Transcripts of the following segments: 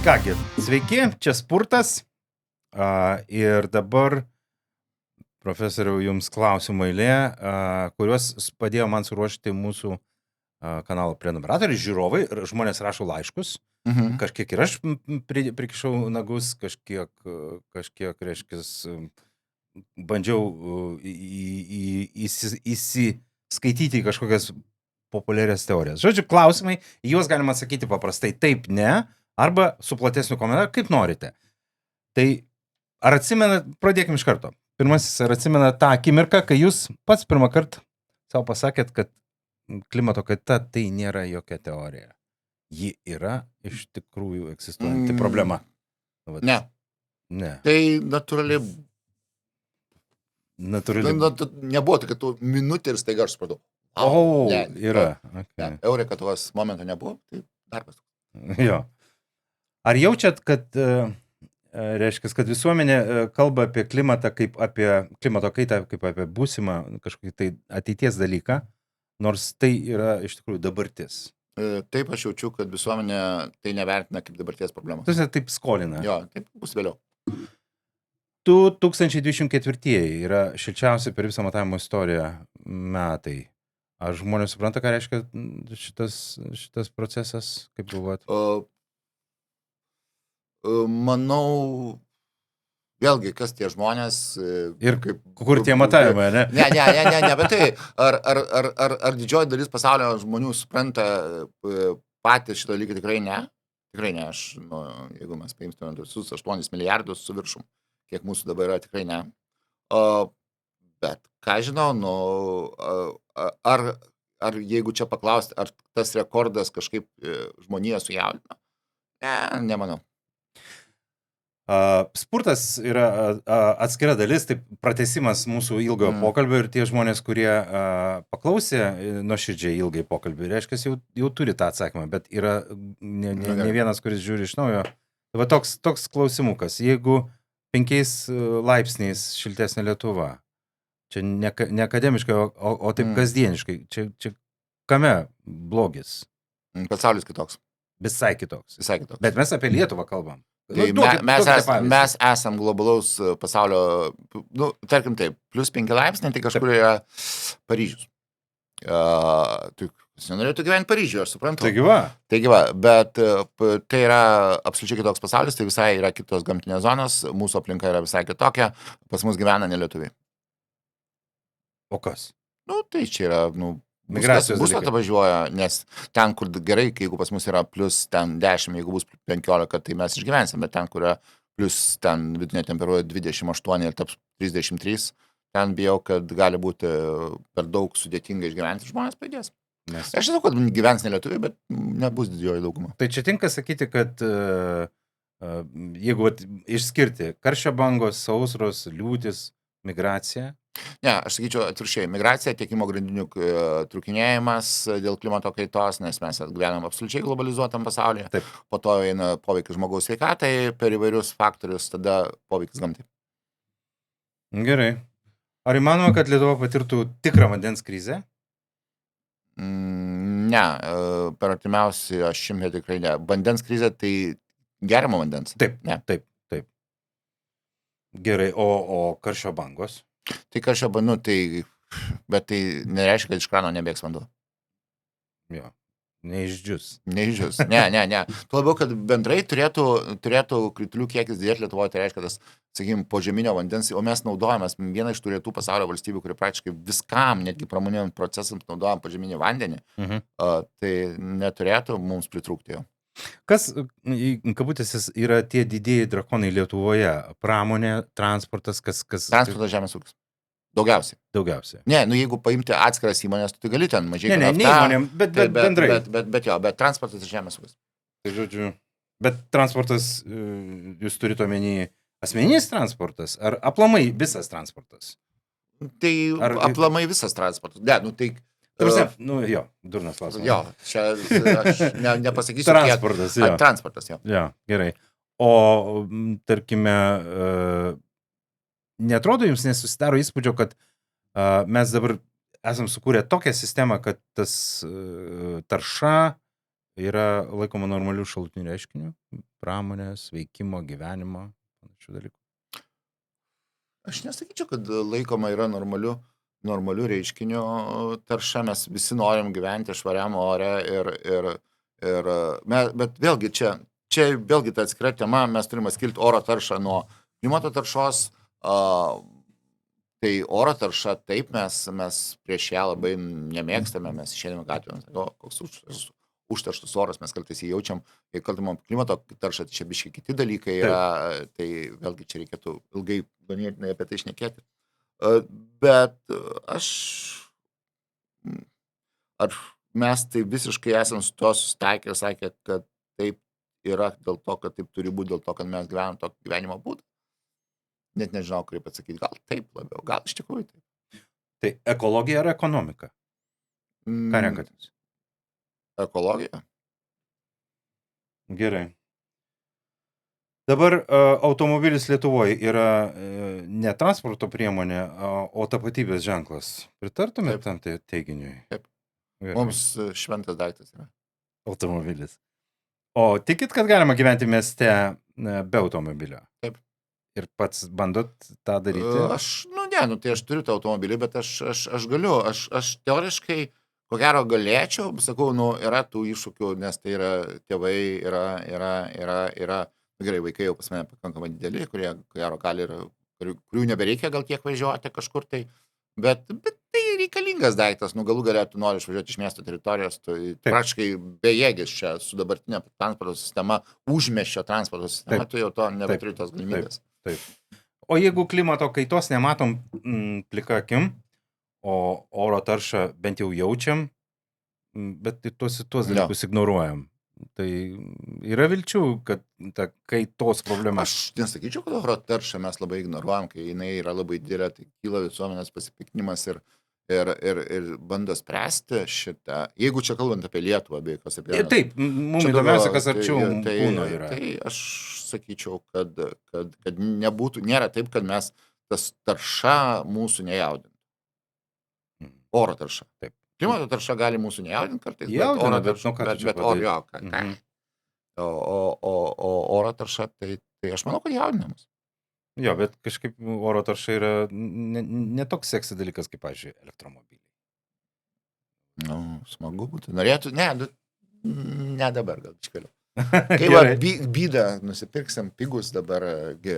Kągi, sveiki, čia Spurtas. Ir dabar, profesoriau, jums klausimų eilė, kuriuos padėjo man suruošti mūsų kanalo prenumeratoriai, žiūrovai, žmonės rašo laiškus. Kažkiek ir aš prikišau nagus, kažkiek reiškis, bandžiau įsiskaityti į kažkokias populiarias teorijas. Žodžiu, klausimai, juos galima atsakyti paprastai taip, ne, arba su platesniu komentaru, kaip norite. Tai ar atsimenat, pradėkime iš karto. Pirmasis, ar atsimenat tą akimirką, kai jūs pats pirmą kartą savo pasakėt, kad klimato kaita tai nėra jokia teorija. Ji yra iš tikrųjų egzistuojanti problema. Ne. Tai natūraliai. Nebuvo tai, kad tu minutė ir staiga aš supratau. Yra. Okay. Eureka tuos momento nebuvo, tai darbas. Jo. Ar jaučiat, kad, reiškia, kad visuomenė kalba apie klimatą kaip apie klimato kaitą, kaip apie būsimą kažkokį tai ateities dalyką, nors tai yra iš tikrųjų dabartis? Taip, aš jaučiu, kad visuomenė tai nevertina kaip dabarties problemos. Tai taip skolina. Jo, taip bus vėliau. 2024 yra šilčiausi per visą matavimo istoriją metai. Ar žmonės supranta, ką reiškia šitas procesas, kaip galvojat? Manau, vėlgi, kas tie žmonės ir kur tie matavimai, ne? Ne, bet tai, ar didžioji dalis pasaulio žmonių supranta patys šitą dalyką? Tikrai ne. Tikrai ne, jeigu mes paimtume visus 8 milijardus su viršum, kiek mūsų dabar yra, tikrai ne. Bet, ką žinau, ar jeigu čia paklausti, ar tas rekordas kažkaip žmoniją sujaudino? Nemanau. Spurtas yra atskira dalis, tai pratęsimas mūsų ilgojo pokalbio ir tie žmonės, kurie paklausė nuoširdžiai ilgai pokalbį, reiškia, jau turi tą atsakymą, bet yra ne vienas, kuris žiūri iš naujo. Va toks klausimukas, jeigu 5 laipsniais šiltesnė Lietuva, čia ne akademiškai, o taip kasdieniškai, čia kame blogis? Pasaulis kitoks. Visai kitoks. Bet mes apie Lietuvą kalbam. Tai mes esam globalaus pasaulio, tarkim taip, plus 5 laipsniai, tai kažkur yra Paryžius. Tu nenorėtų gyventi Paryžiuje, aš suprantu. Taigi va, bet tai yra absoliučiai kitoks pasaulis, tai visai yra kitos gamtinės zonos, mūsų aplinka yra visai kitokia, pas mus gyvena nelietuviai. O kas? Tai čia yra, migracijos bus atvažiuoja, nes ten, kur gerai, jeigu pas mus yra plus ten 10, jeigu bus 15, tai mes išgyvensim, bet ten, kur yra plus ten vidutinė temperatūra 28 ir taps 33, ten bijau, kad gali būti per daug sudėtinga išgyventi, žmonės pajudės. Aš žinau, kad gyvens nelietuviai, bet nebus didžioji dauguma. Tai čia tinka sakyti, kad jeigu išskirti karščio bangos, sausros, liūtis, migracija. Ne, aš sakyčiau atvirkščiai, migracija, tiekimo grandinių trūkinėjimas dėl klimato kaitos, nes mes gyvenam absoliučiai globalizuotam pasaulyje. Taip. Po to eina poveikis žmogaus sveikatai per įvairius faktorius, tada poveikis gamtai. Gerai. Ar įmanoma, kad Lietuva patirtų tikrą vandens krizę? Ne, per artimiausią 100 tikrai ne. Vandens krizė tai geriamo vandens. Taip, ne. Taip. Gerai, o karščio bangos? Tai karščio bangų, bet tai nereiškia, kad iš krano nebėgs vanduo. Jo, neišdžius. Ne. Tuo labiau, kad bendrai turėtų kritulių kiekis didėti Lietuvoje, tai reiškia, tas, sakykime, požeminio vandens, o mes naudojamės viena iš tų rytų pasaulio valstybių, kuri praktiškai viskam, netgi pramoniniam procesams naudojam požeminį vandenį, tai neturėtų mums pritrūkti jo. Kas, kabutėsis, yra tie didieji drakonai Lietuvoje? Pramonė, transportas, kas? Transportas, žemės ūkis. Daugiausiai. Ne, jeigu paimti atskiras įmonės, tu gali ten mažiai. Ne įmonėm, bet bendrai. Bet transportas ir žemės ūkis. Tai žodžiu, bet transportas, jūs turite omeny asmeninis transportas, ar aplamai visas transportas? Tai aplamai visas transportas. Ne, durnas klausimas. Jo, čia aš nepasakysiu. Transportas, jo. Transportas, jo. Jo, gerai. O, tarkime, neatrodo jums nesusidaro įspūdžio, kad mes dabar esam sukūrę tokią sistemą, kad tas tarša yra laikoma normalių šalutinių reiškinių, pramonės, veikimo, gyvenimo, panašių dalykų. Aš nesakyčiau, kad laikoma yra normaliu reiškiniu tarša, mes visi norim gyventi švariam ore bet vėlgi čia vėlgi ta atskira tema, mes turime skirti oro taršą nuo klimato taršos, tai oro tarša taip mes prieš ją labai nemėgstame, mes išėdėme gatvėms, koks užterštus oras, mes kartais jį jaučiam, kai kalbam klimato taršą, tai čia biškai kiti dalykai yra, tai vėlgi čia reikėtų ilgai ganėtinai apie tai šnekėti. Bet ar mes tai visiškai esam su to susitaikę ir sakė, kad taip yra dėl to, kad taip turi būti, dėl to, kad mes gyvenam tokį gyvenimo būdą? Net nežinau, kaip atsakyti, gal taip labiau, gal iš tikrųjų taip. Tai ekologija ar ekonomika? Ką renkatės? Ekologija. Gerai. Dabar automobilis Lietuvoje yra ne transporto priemonė, o tapatybės ženklas. Pritartumėte tam teiginiui? Taip. Mums šventas daiktas yra. Automobilis. O tikit, kad galima gyventi mieste be automobilio? Taip. Ir pats bandot tą daryti? Tai aš turiu tą automobilį, bet aš galiu. Aš teoriškai ko gero galėčiau, sakau, yra tų iššūkių, nes tai yra tėvai, yra gerai, vaikai jau pas mane pakankamai dideli, kurie ko gero gali kurių nebereikia gal tiek važiuoti kažkur tai, bet tai reikalingas daiktas, galų gale tu nori išvažiuoti iš miesto teritorijos, tai praktiškai bejėgis čia su dabartinė transporto sistema, užmiesčio transporto sistema, tu jau to nebeturi tos galimybės. Taip. O jeigu klimato kaitos nematom plika akim, o oro taršą bent jau jaučiam, bet tuos dalykus ignoruojam. Tai yra vilčių, kad ta kaitos problema. Aš nesakyčiau, kad oro taršą mes labai ignoruojam, kai jinai yra labai didelė, tai kyla visuomenės pasipiktinimas ir bando spręsti šitą. Jeigu čia kalbant apie Lietuvą, be jokios abejonės. Taip, mums įdomiausia, kas arčiau kūno yra. Tai aš sakyčiau, kad nėra taip, kad mes tas tarša mūsų nejaudintų. Oro tarša. Taip. Klimato tarša gali mūsų nejaudinti kartais, Jaudina, o oro tarša, tai aš manau, kad jaudinamas. Jo, bet kažkaip oro tarša yra ne toks seksy dalykas, kaip, pavyzdžiui, elektromobiliai. Smagu būtų. Norėtų, ne dabar, gal iškėliau. Kai bydą nusipirksim pigus, dabar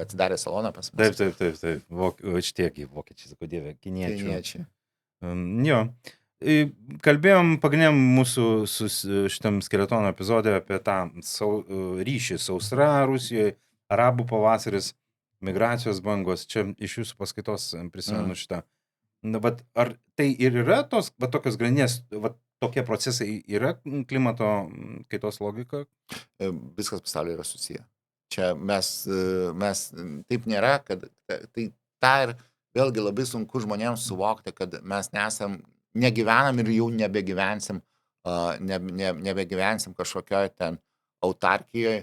atsidarė saloną pas mus. Taip. Štieki, vokiečiai, sako dieve, kiniečiai. Jo. Kalbėjom pagrindiniam mūsų šitam skeletono epizode apie tą ryšį sausra Rusijoje, arabų pavasaris, migracijos bangos. Čia iš jūsų paskaitos prisimenu šitą. Bet ar tai ir yra tokios grandinės, tokie procesai yra klimato kaitos logika? Viskas pasaulyje yra susiję. Čia mes taip nėra, kad tai tą ir vėlgi labai sunku žmonėms suvokti, kad mes negyvenam ir jau nebegyvensim kažkokioj ten autarkijoje,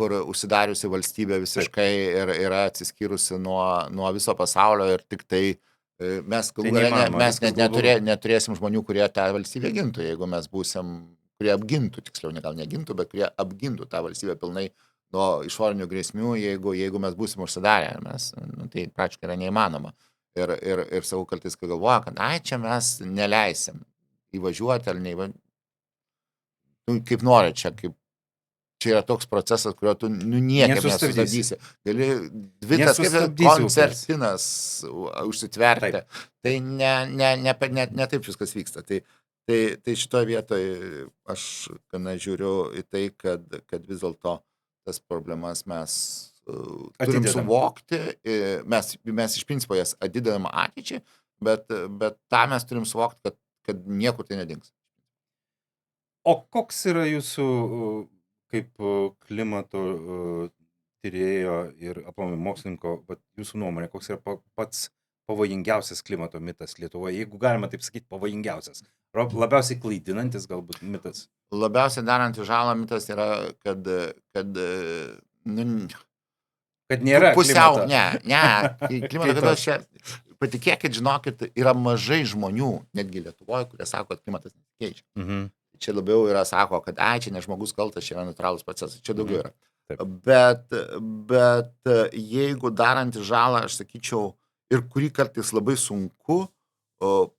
kur užsidariusi valstybė visiškai ir yra atsiskyrusi nuo viso pasaulio ir tik tai mes neturėsim žmonių, kurie tą valstybę gintų, jeigu mes būsim, kurie apgintų, tiksliau, gal negintų, bet kurie apgintų tą valstybę pilnai nuo išorinių grėsmių, jeigu mes būsim užsidarę, tai praktiškai yra neįmanoma. Ir savo kartais, kai galvoja, kad čia mes neleisim įvažiuoti ar neįvažiuoti. Kaip nori, čia yra toks procesas, kurio tu niekaip nesustabdysi. Gali dvi tas kaip koncertinas užsitverti. Tai ne taip viskas vyksta. Tai šitoje vietoje aš gana žiūriu į tai, kad vis dėlto tas problemas mes turim suvokti, mes iš principo jas atidedam ateičiai, bet tą mes turim suvokti, kad niekur tai nedings. O koks yra jūsų kaip klimato tyrėjo ir aplamai mokslininko, jūsų nuomonė, koks yra pats pavojingiausias klimato mitas Lietuvoje, jeigu galima taip sakyti, pavojingiausias, labiausiai klaidinantis galbūt mitas? Labiausiai darantis žalą mitas yra, kad Kad nėra pusiau, klimato. Klimato kaitos čia, patikėkit, žinokit, yra mažai žmonių, netgi Lietuvoje, kurie sako, kad klimatas nesikeičia. Čia labiau yra, sako, kad čia ne žmogus kaltas, čia yra natūralūs procesai, čia daugiau yra. Bet jeigu darantį žalą, aš sakyčiau, ir kurį kartais labai sunku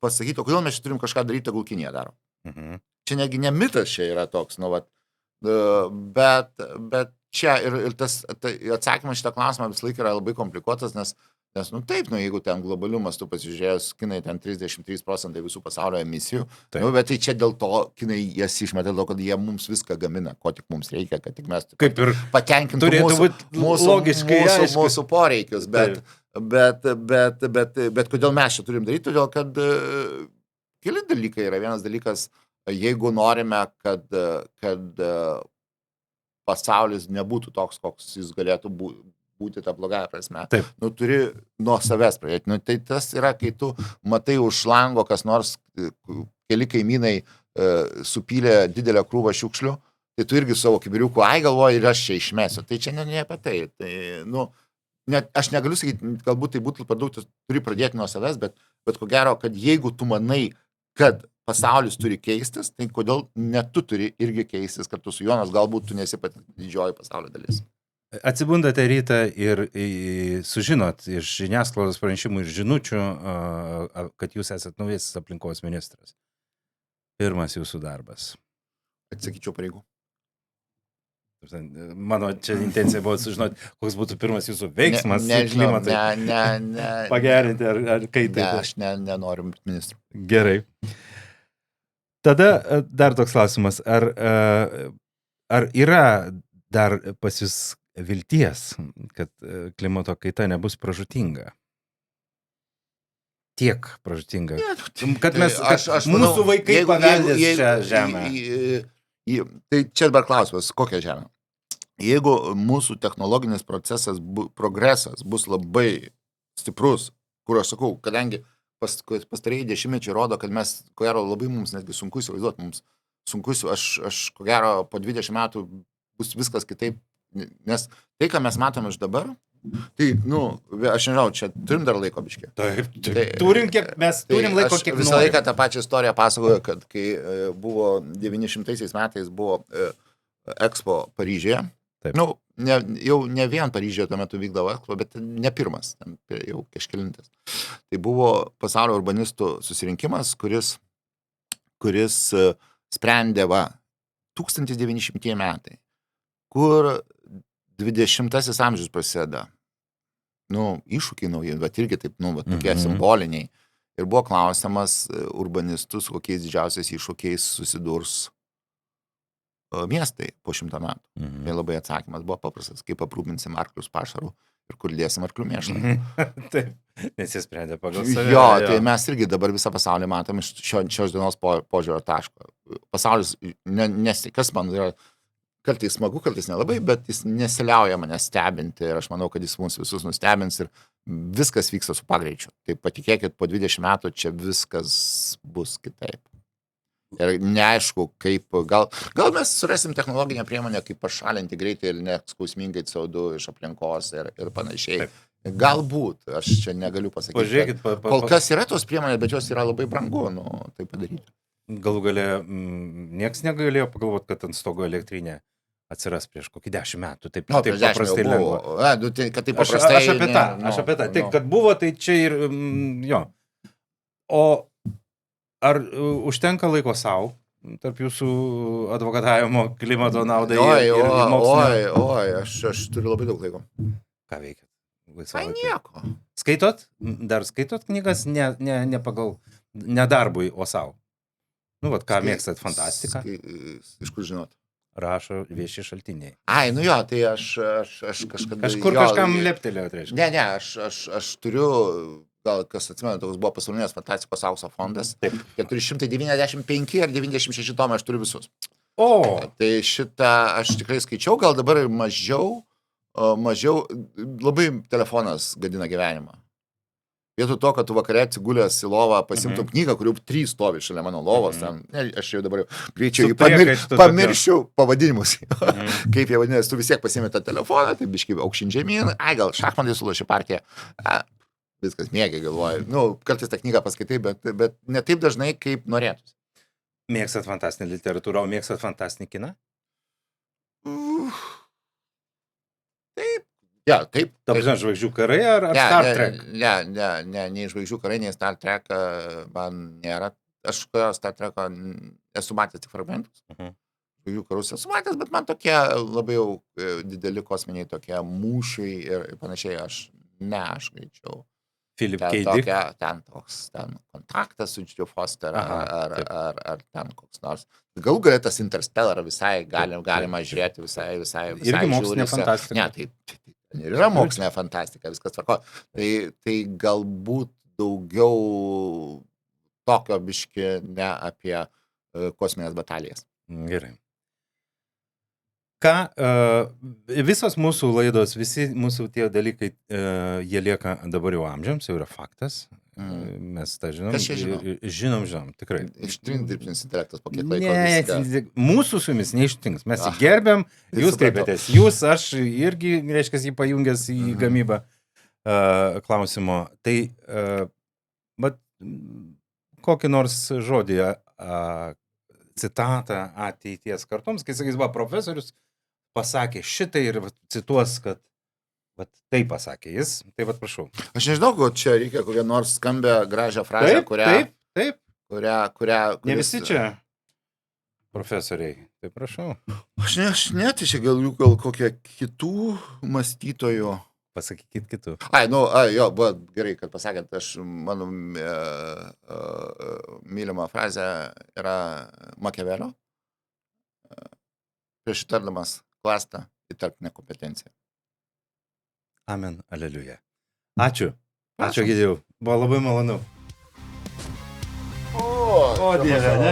pasakyti, o kodėl mes čia turim kažką daryti, tegul Kinija daro. Čia negi ne mitas čia yra toks, bet čia ir tas atsakymas šitą klausimą vis laik yra labai komplikuotas, nes taip, jeigu ten globaliu mastu pasižiūrėjus, Kinai ten 33% visų pasaulio emisijų, bet tai čia dėl to Kinai jas išmeta, dėl to, kad jie mums viską gamina, ko tik mums reikia, kad tik mes patenkintų mūsų poreikius, bet kodėl mes čia turim daryti, todėl kad keli dalykai yra. Vienas dalykas, jeigu norime, kad pasaulis nebūtų toks, koks jis galėtų būti tą blogąją prasme. Turi nuo savęs pradėti. Tai tas yra, kai tu matai už lango, kas nors, keli kaimynai supylė didelę krūvą šiukšlių, tai tu irgi savo kibiriukų, galvoji, ir aš čia išmesiu. Tai čia ne apie tai. Aš negaliu sakyti, galbūt tai būtų per daug, turi pradėti nuo savęs, bet ko gero, kad jeigu tu manai, kad pasaulis turi keistis, tai kodėl ne tu turi irgi keistis kartu su juo, nes galbūt tu nesi pati didžioji pasaulio dalis. Atsibundate rytą ir sužinot iš žiniasklaidos pranešimų ir žinučių, kad jūs esat naujasis aplinkos ministras. Pirmas jūsų darbas. Atsakyčiau pareigų. Mano čia intencija buvo sužinoti, koks būtų pirmas jūsų veiksmas klimatui. Pagerinti ar kaitai. Ne, aš nenoriu ministrų. Gerai. Tada dar toks klausimas. Ar yra dar pas jūs vilties, kad klimato kaita nebus pražūtinga? Tiek pražūtinga. Kad mūsų vaikai paveldės šią žemę. Tai čia dabar klausimas, kokią žemę? Jeigu mūsų technologinis procesas, progresas bus labai stiprus, kur aš sakau, kadangi pastarėjai dešimtmečiai rodo, kad mes, ko gero, labai mums netgi sunku įsivaizduoti, mums sunku, aš ko gero, po 20 metų bus viskas kitaip, nes tai, ką mes matome iš dabar, tai, aš nežinau, čia turim dar laiko biškį. Taip, turim, kiek mes turim laiko, kiek visą laiką tą pačią istoriją pasakoju, kad kai buvo 900 metais buvo Expo Paryžiuje, jau ne vien Paryžiuje tuo metu vykdavo Expo, bet ne pirmas, jau kažkelintas. Tai buvo pasaulio urbanistų susirinkimas, kuris sprendė 1900 metai, kur 20 amžius prasideda. Iššūkiai nauji, bet irgi taip, tokie simboliniai. Ir buvo klausimas urbanistus, kokiais didžiausiais iššūkiais susidurs miestai po 100 metų. Tai labai atsakymas buvo paprastas, kaip aprūpinsim arklius pašarų ir kur dėsim arklių mėšlą. Taip, nes jis sprendė pagal save. Jo, tai mes irgi dabar visą pasaulį matom iš šios dienos požiūrio taško. Pasaulis, kas man yra kartais smagu, kartais nelabai, bet jis nesiliauja mane stebinti ir aš manau, kad jis mūsų visus nustebins ir viskas vyksta su pagreičiu. Tai patikėkit, po 20 metų čia viskas bus kitaip. Ir neaišku, kaip, gal mes surasim technologinę priemonę, kaip pašalinti greitai ir neskausmingai CO2 iš aplinkos ir panašiai. Taip. Galbūt, aš čia negaliu pasakyti. Pažiūrėkit, kol kas yra tos priemonės, bet jos yra labai brangu, tai padaryti. Galų gale, nieks negalėjo pagalvoti, kad ant stogo elektrinė atsiras prieš kokį 10 metų. Taip paprastai lengva. Kad taip paprastai. Aš apie tą. Taip, kad buvo, tai čia ir jo. O ar užtenka laiko savo tarp jūsų advokatavimo klimato naudai ir mokslinio? Oi, aš turiu labai daug laiko. Ką veikiat? Nieko. Skaitot? Dar skaitot knygas ne pagal nedarbui, o savo? Ką mėgstat, fantastiką? Iš kur žinot? Rašo vieši šaltiniai. Tai aš kažkada... Kažkur kažkam leptelėjo, tai reiškia. Ne, aš turiu, gal kas atsimena, toks buvo pasaulinės fantastikos aukso fondas. Taip. 495 ar 96 tomai, aš turiu visus. O! Tai šitą aš tikrai skaičiau, gal dabar ir mažiau, labai telefonas gadina gyvenimą. Vietoj to, kad tu vakarė atsigulęs į lovą, pasimtum knygą, kurių 3 stovi šalia mano lovos, ten, aš jau dabar greičiau pamirščiau pavadinimus, kaip jie vadinasi, tu vis tiek pasimė tą telefoną, tai biškai aukšin žemyn, gal šachmatai sulašė partiją, viskas mėgiai galvoju, kartais tą knygą paskaitai, bet ne taip dažnai, kaip norėtus. Mėgstat fantastinę literatūrą, o mėgstat fantastinį kiną? Taip. Ja, taip. Taip, žvaigždžių karai ar Star Trek? Ne, nei žvaigždžių karai, nei Star Trek man nėra. Aš Star Treko esu matęs tik fragmentus. Žvaigždžių karus esu matęs, bet man tokie labai jau dideli kosminiai tokie mūšiai ir panašiai aš greičiau. Philip K. Dick. Ten kontaktas su Jude Foster ar ten koks nors. Galų galia tas Interstellar visai galima žiūrėti, visai irgi mokslinė fantastika. Ne, tai ir yra mokslinė fantastika, viskas tvarko. Tai galbūt daugiau tokio biški ne apie kosminės batalijas. Gerai. Visos mūsų laidos, visi mūsų tie dalykai, jie lieka dabar jau amžiams, jau yra faktas. Mes tą žinom. Kas čia žino? Žinom, tikrai. Ištrins dirbtinis intelektas po kiek laiko. Mūsų su jumis neištrins. Mes jį gerbiam, jūs kreipėtės. Jūs, aš irgi, reiškia, jį pajungęs į gamybą klausimo. Tai, kokį nors žodį, citatą ateities kartoms, kai sakys, profesorius pasakė šitai ir cituos, kad tai pasakė jis, tai prašau. Aš nežinau, kad čia reikia kokią nors skambę gražią frazę, Taip. Kurią ne visi čia profesoriai, tai prašau. Aš net iš gal kokią kitų mąstytojų. Pasakykit kitų. Gerai, kad pasakėt, mano mylima frazė yra Makiavelio. Prieš įtardamas klastą įtarp nekompetenciją. Amen, aleliuja. Ačiū Egidijau, buvo labai malonu. O Dieve, ne?